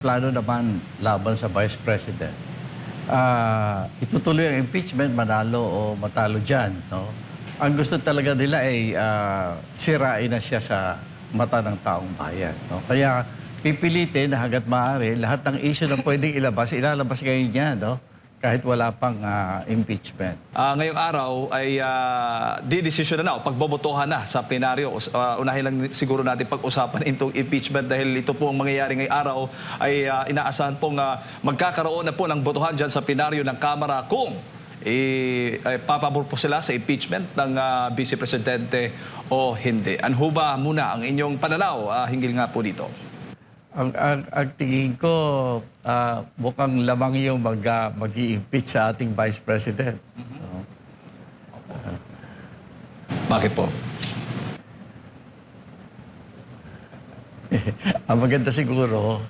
Plano naman laban sa Vice President. Itutuloy ang impeachment, manalo o matalo dyan. No? Ang gusto talaga nila ay sirain na siya sa mata ng taong bayan. No? Kaya pipilitin na hanggat maaari, lahat ng issue na pwedeng ilabas, ilalabas ngayon niya, no? Kahit wala pang impeachment. Ngayong araw ay didesisyon na pagbobotohan na sa plenaryo. Unahin lang siguro natin pag-usapan itong impeachment dahil ito pong mangyayari ngayong araw ay inaasahan pong magkakaroon na po ng botohan dyan sa plenaryo ng Kamara kung papabor po sila sa impeachment ng Vice Presidente o hindi. Ano ba muna ang inyong pananaw hinggil nga po dito? Ang tingin ko, mukhang lamang yung mag-i-impeach sa ating Vice President. Bakit po? Ang maganda siguro,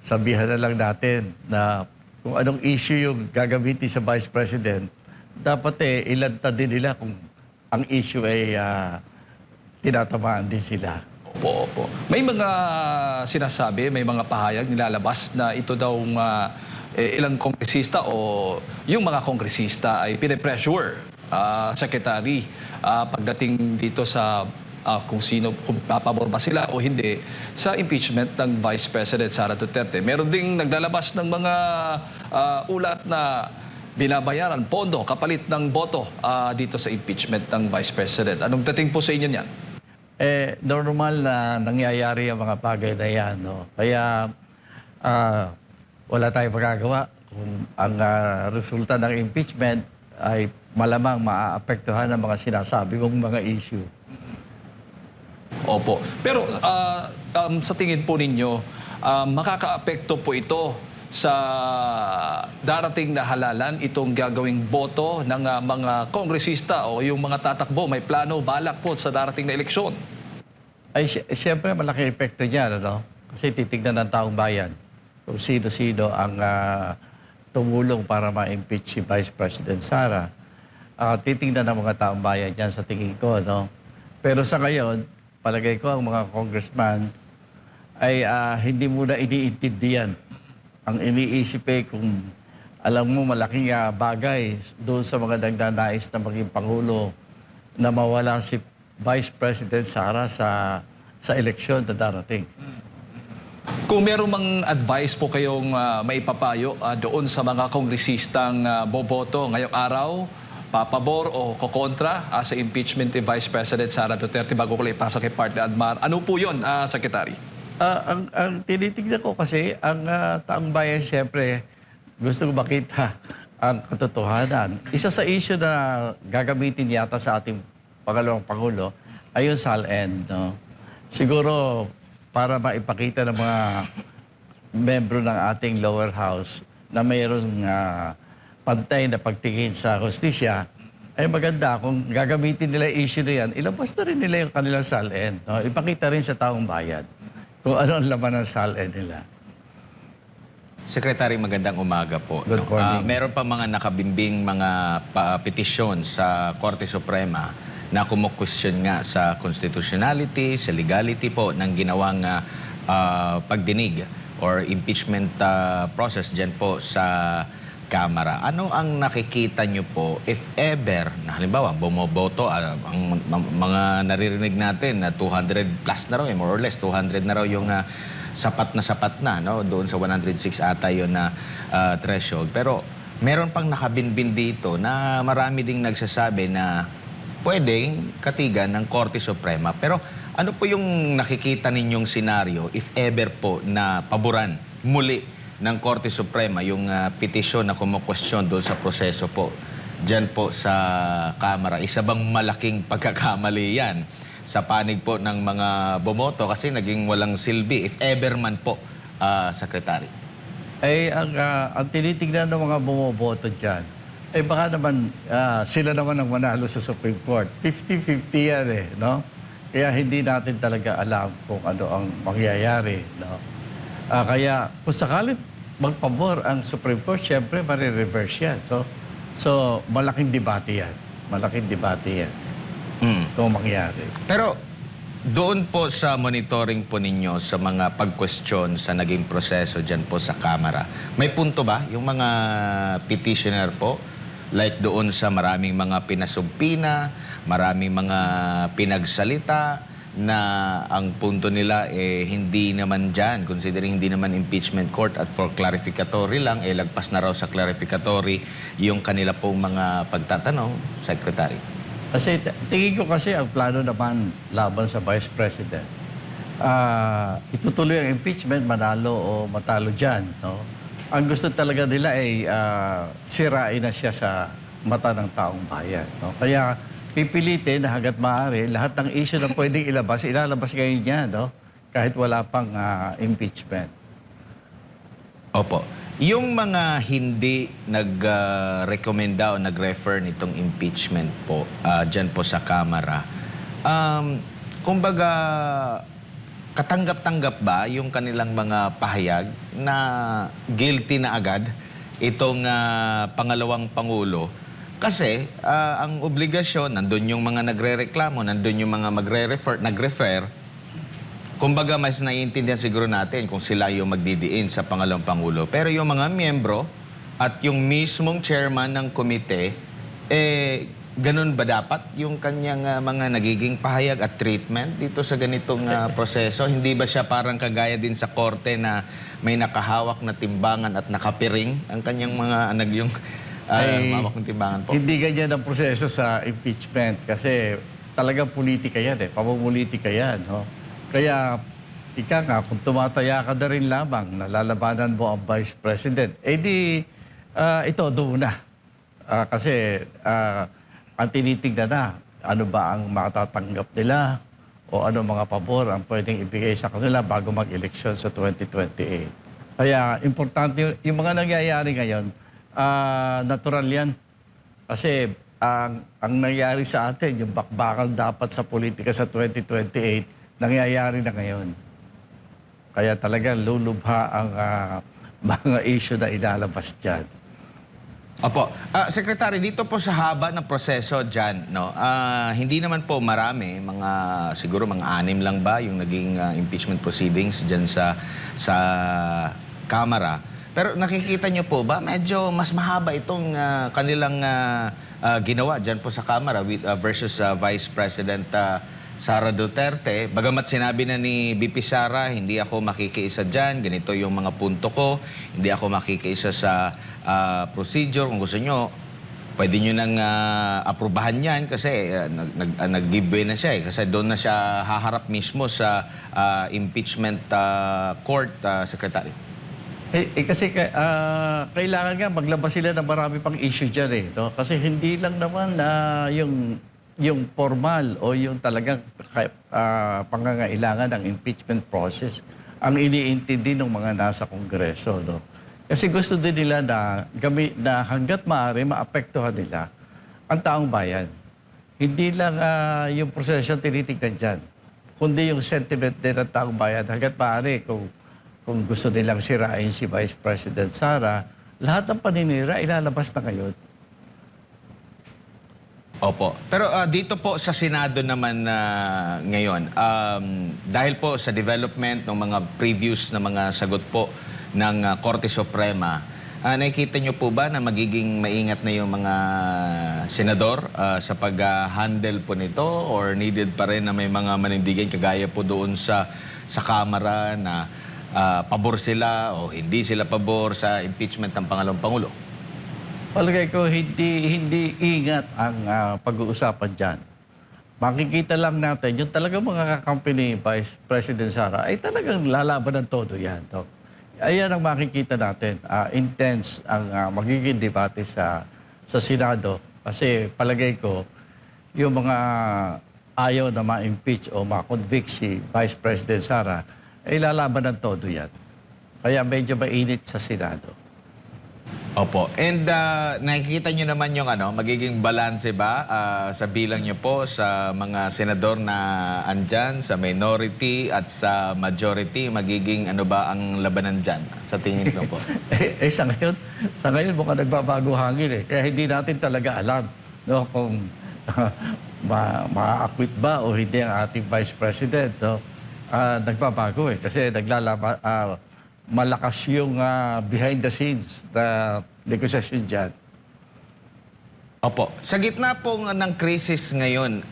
sabihan na lang natin na kung anong issue yung gagamitin sa Vice President, dapat ilantad din nila kung ang issue ay tinatamaan din sila. Opo. May mga sinasabi, may mga pahayag nilalabas na ito daw ilang kongresista o yung mga kongresista ay pinipressure secretary pagdating dito sa kung papabor ba sila o hindi sa impeachment ng Vice President Sara Duterte. Meron ding naglalabas ng mga ulat na binabayaran pondo kapalit ng boto dito sa impeachment ng Vice President. Anong dating po sa inyo niyan? Normal na nangyayari ang mga bagay na yan. No? Kaya wala tayong magagawa. Kung ang resulta ng impeachment ay malamang maaapektuhan ng mga sinasabi mong mga issue. Opo. Pero sa tingin po ninyo, makakaapekto po ito sa darating na halalan itong gagawing boto ng mga kongresista o yung mga tatakbo, may plano, balak po sa darating na eleksyon? Ay, siyempre malaki epekto niya, no? Kasi titignan ng taong bayan kung sino-sino ang tumulong para ma-impeach si Vice President Sara. Titignan ng mga taong bayan yan sa tingin ko, no? Pero sa ngayon, palagay ko ang mga congressman ay hindi muna iniintindihan. Ang iniisip kung alam mo malaking bagay doon sa mga nagnanais na maging Pangulo na mawala si Vice President Sara sa eleksyon na darating. Kung meron mang advice po kayong maipapayo doon sa mga kongresistang boboto ngayong araw, papabor o kokontra sa impeachment ni Vice President Sara Duterte bago ko lang ipasa kay Partner Admar, ano po yun, Secretary? Ang tinitignan ko kasi, ang taong bayan siyempre gusto ko makita ang katotohanan. Isa sa issue na gagamitin yata sa ating pangalawang Pangulo ay yung SALN. No? Siguro para maipakita ng mga membro ng ating lower house na mayroong pantay na pagtingin sa hustisya, ay maganda kung gagamitin nila issue na yan, ilabas na rin nila yung kanilang SALN. No? Ipakita rin sa taong bayan kung ano ang laman ng SALN nila. Secretary, magandang umaga po. Good morning. Meron pa mga nakabimbing mga petisyon sa Korte Suprema na kumu-question nga sa constitutionality, sa legality po ng ginawang pagdinig or impeachment process dyan po sa Kamara. Ano ang nakikita nyo po if ever, na halimbawa, bumoboto, ang mga naririnig natin na 200 plus na raw, more or less, 200 na raw yung sapat na, no? Doon sa 106 ata yun na threshold. Pero meron pang nakabinbin dito na marami ding nagsasabi na pwedeng katigan ng Korte Suprema. Pero ano po yung nakikita ninyong senaryo if ever po na paboran muli ng Korte Suprema yung petisyon na kumu-question doon sa proseso po dyan po sa Kamara? Isa bang malaking pagkakamali yan sa panig po ng mga bumoto kasi naging walang silbi if ever man po, Secretary? Ay, ang tinitignan ng mga bumoboto dyan, ay baka naman sila naman ang manalo sa Supreme Court. 50-50 yan no? Kaya hindi natin talaga alam kung ano ang mangyayari, no? Kaya kung sakalit magpabor ang Supreme Court, siyempre marireverse yan. So malaking debate yan. Malaking debate yan. Kung mangyari. Pero Doon po sa monitoring po ninyo sa mga pag-question sa naging proseso dyan po sa Kamara, may punto ba yung mga petitioner po? Like doon sa maraming mga pinasumpina, maraming mga pinagsalita na ang punto nila hindi naman dyan, considering hindi naman impeachment court at for clarificatory lang, lagpas na raw sa clarificatory yung kanila pong mga pagtatanong, Secretary. Kasi tingin ko kasi ang plano naman laban sa Vice President, itutuloy ang impeachment, manalo o matalo dyan. No? Ang gusto talaga nila ay sirain na siya sa mata ng taong bayan. No? Kaya pipilitin na hanggat maaari, lahat ng issue na pwedeng ilalabas ngayon niya, no? Kahit wala pang impeachment. Opo. Yung mga hindi nag-recommenda o nag-refer nitong impeachment po dyan po sa Kamara, kumbaga, katanggap-tanggap ba yung kanilang mga pahayag na guilty na agad itong pangalawang Pangulo? Kasi ang obligasyon, nandun yung mga nagre-reklamo, nandun yung mga nag-refer, kumbaga, mas naiintindihan siguro natin kung sila yung magdidiin sa pangalawang Pangulo. Pero yung mga miyembro at yung mismong chairman ng komite, ganun ba dapat yung kanyang mga nagiging pahayag at treatment dito sa ganitong proseso? Hindi ba siya parang kagaya din sa korte na may nakahawak na timbangan at nakapiring ang kanyang mga yung hawak ng timbangan po? Hindi ganyan ang proseso sa impeachment kasi talagang politika yan pamumulitika yan. No? Kaya, ika nga, kung tumataya ka na rin lamang, nalalabanan mo ang Vice President, ito, doon na. Kasi, ang tinitignan na, ano ba ang matatanggap nila o ano mga pabor ang pwedeng ibigay sa kanila bago mag-eleksyon sa 2028. Kaya, importante, yung mga nangyayari ngayon, natural yan. Kasi, ang nangyayari sa atin, yung bakbakan dapat sa politika sa 2028, nangyayari na ngayon. Kaya talagang lulubha ang mga issue na ilalabas dyan. Opo. Secretary, dito po sa haba ng proseso dyan, no, hindi naman po marami, siguro mga 6 lang ba yung naging impeachment proceedings dyan sa Kamara. Pero nakikita nyo po ba, medyo mas mahaba itong kanilang ginawa dyan po sa Kamara versus Vice President Sara Duterte. Bagamat sinabi na ni BP Sara, hindi ako makikiisa dyan, ganito yung mga punto ko, hindi ako makikiisa sa procedure. Kung gusto nyo, pwede nyo nang aprubahan yan kasi nag-give na siya kasi doon na siya haharap mismo sa impeachment court, Secretary. Kasi kailangan nga maglabas sila ng marami pang issue dyan no? Kasi hindi lang naman yung formal o yung talagang pangangailangan ng impeachment process ang iniintindi ng mga nasa Kongreso. No? Kasi gusto din nila na hanggat maaari maapektuhan nila ang taong bayan. Hindi lang yung proseso tinitignan dyan, kundi yung sentiment din ng taong bayan. Hanggat maaari kung gusto nilang sirain si Vice President Sara, lahat ng paninira ilalabas na ngayon. Opo. Pero dito po sa Senado naman ngayon, dahil po sa development ng mga previous na mga sagot po ng Korte Suprema, nakikita nyo po ba na magiging maingat na yung mga senador sa pag-handle po nito or needed pa rin na may mga manindigan kagaya po doon sa Kamara na pabor sila o hindi sila pabor sa impeachment ng pangalawang Pangulo? Palagay ko, hindi ingat ang pag-uusapan dyan. Makikita lang natin, yung talagang mga kakampi ni Vice President Sara ay talagang lalaban ng todo yan. No? Ayan ang makikita natin. Intense ang magiging debate sa Senado. Kasi palagay ko, yung mga ayaw na ma-impeach o ma-convict si Vice President Sara ay lalaban ng todo yan. Kaya medyo mainit sa Senado. Opo. And nakikita nyo naman yung magiging balanse ba sa bilang nyo po sa mga senador na andyan, sa minority at sa majority, magiging ba ang labanan dyan sa tingin ko po? Sa ngayon mukhang nagbabago hangin Kaya hindi natin talaga alam no, kung ma-acquit ba o hindi ang ating Vice President, no? Nagbabago eh. Kasi malakas yung behind the scenes na negosasyon dyan. Opo. Sa gitna po ng krisis ngayon,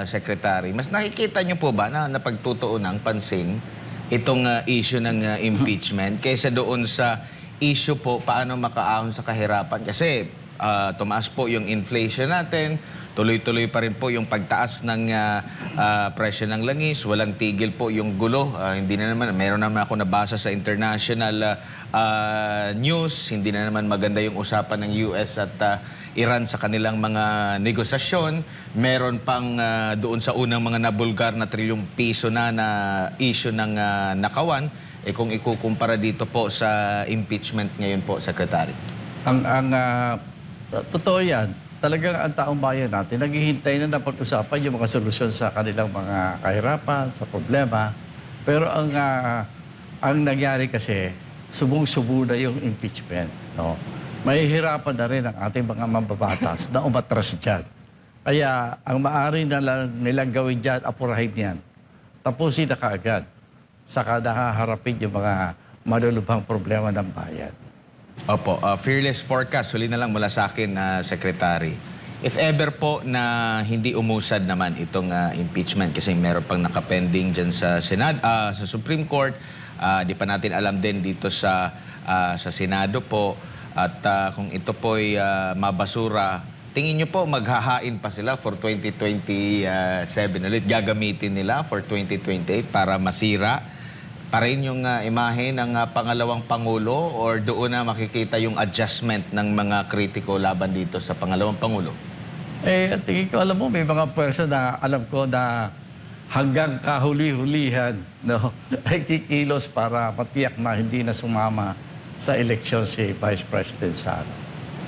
Secretary, mas nakikita niyo po ba na napagtutuunan ng pansin itong issue ng impeachment kaysa doon sa issue po paano makaahon sa kahirapan? Kasi tumaas po yung inflation natin, tuloy-tuloy pa rin po yung pagtaas ng presyo ng langis, walang tigil po yung gulo. Hindi na naman, meron naman ako nabasa sa international news, hindi na naman maganda yung usapan ng US at Iran sa kanilang mga negosasyon. Meron pang doon sa unang mga nabulgar na trilyong piso na issue ng nakawan. Kung ikukumpara dito po sa impeachment ngayon po, Secretary. Totoo yan. Talagang ang taong bayan natin, naghihintay na pag-usapan yung mga solusyon sa kanilang mga kahirapan, sa problema. Pero ang nangyari kasi, subong-subo na yung impeachment. No? Mahihirapan na rin ang ating mga mambabatas na umatras dyan. Kaya ang maaari na lang nilang gawin dyan, apurahin yan. Tapusin na kaagad. Saka nahaharapin yung mga malulubhang problema ng bayan. Opo, fearless forecast, huli na lang mula sa akin, Secretary. If ever po na hindi umusad naman itong impeachment kasi meron pang nakapending dyan sa sa Supreme Court, di pa natin alam din dito sa Senado po, at kung ito po'y mabasura, tingin nyo po maghahain pa sila for 2027 ulit, gagamitin nila for 2028 para masira pa rin yung imahe ng pangalawang Pangulo, or doon na makikita yung adjustment ng mga kritiko laban dito sa pangalawang Pangulo? Tingin ko, alam mo, may mga pwersa na alam ko na hanggang kahuli-hulihan, no, ay kikilos para matiyak na hindi na sumama sa eleksyon si Vice President Sara.